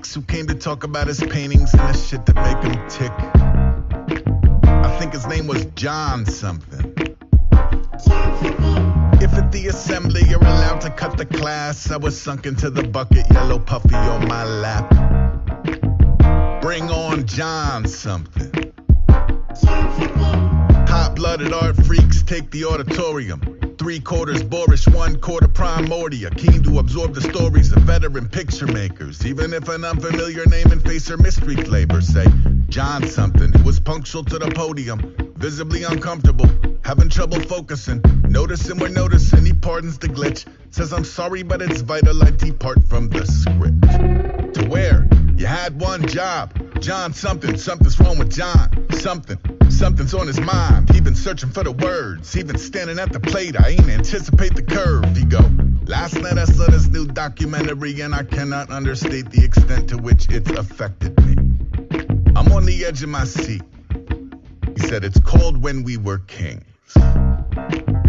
chicks who came to talk about his paintings and the shit that make him tick. I think his name was John something. If at the assembly you're allowed to cut the class, I was sunk into the bucket, yellow puffy on my lap. Bring on John something. Hot-blooded art freaks take the auditorium. 3/4 boorish, 1/4 primordia. Keen to absorb the stories of veteran picture makers. Even if an unfamiliar name and face or mystery flavor. Say, John something, who was punctual to the podium. Visibly uncomfortable, having trouble focusing. Noticing we're noticing, he pardons the glitch. Says, I'm sorry, but it's vital I depart from the script. To where? You had one job. John something, something's wrong with John. Something's on his mind. He been searching for the words. He been standing at the plate. I ain't anticipate the curve. He go, last night I saw this new documentary and I cannot understate the extent to which it's affected me. I'm on the edge of my seat. He said it's called When We Were Kings.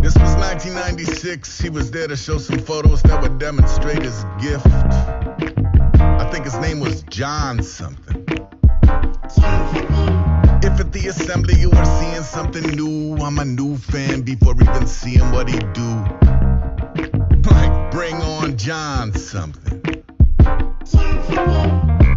This was 1996. He was there to show some photos that would demonstrate his gift. I think his name was John something. If at the assembly you were seeing something new, I'm a new fan before even seeing what he do. Like, bring on John something.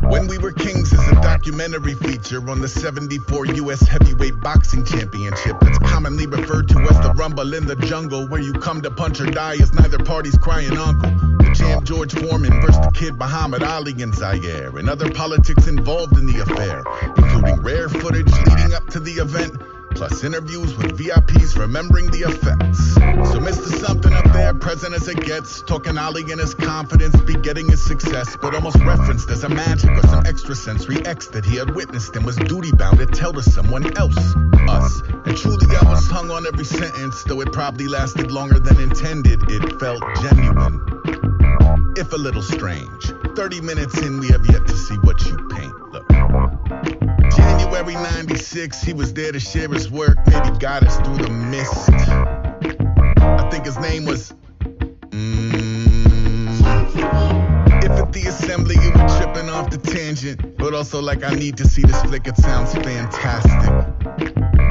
When We Were Kings is a documentary feature on the 74 U.S. Heavyweight Boxing Championship that's commonly referred to as the Rumble in the Jungle, where you come to punch or die as neither party's crying uncle. The champ George Foreman versus the kid Muhammad Ali in Zaire, and other politics involved in the affair, including rare footage leading up to the event, plus interviews with VIPs remembering the effects. So Mr. Something up there, present as it gets, talking Ali and his confidence, begetting his success, but almost referenced as a magic or some extrasensory X that he had witnessed and was duty-bound to tell to someone else, us. And truly I was hung on every sentence, though it probably lasted longer than intended. It felt genuine, if a little strange. 30 minutes in, we have yet to see what you paint. Look. January 96, he was there to share his work, maybe guide us through the mist. I think his name was If at the assembly you were tripping off the tangent, but also like I need to see this flick, it sounds fantastic.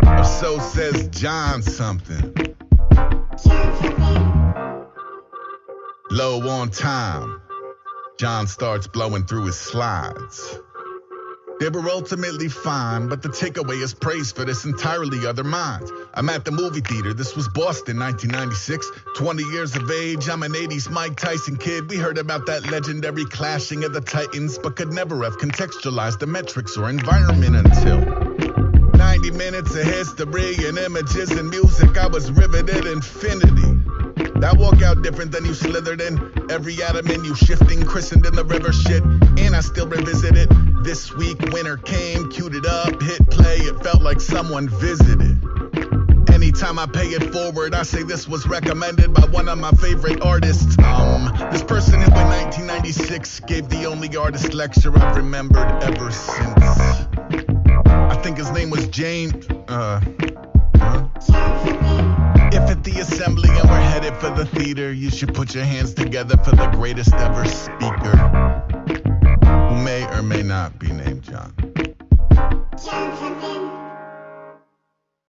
Or so says John something. Low on time, John starts blowing through his slides. They were ultimately fine, but the takeaway is praise for this entirely other mind. I'm at the movie theater, this was Boston, 1996. 20 years of age, I'm an 80s Mike Tyson kid. We heard about that legendary clashing of the titans, but could never have contextualized the metrics or environment until 90 minutes of history and images and music. I was riveted infinity. That walkout different than you slithered in. Every atom in you shifting, christened in the river shit. And I still revisit it. This week, winter came, queued it up, hit play. It felt like someone visited. Anytime I pay it forward, I say this was recommended by one of my favorite artists. This person who in 1996 gave the only artist lecture I've remembered ever since. I think his name was James. If at the assembly and we're headed for the theater, you should put your hands together for the greatest ever speaker, who may or may not be named John.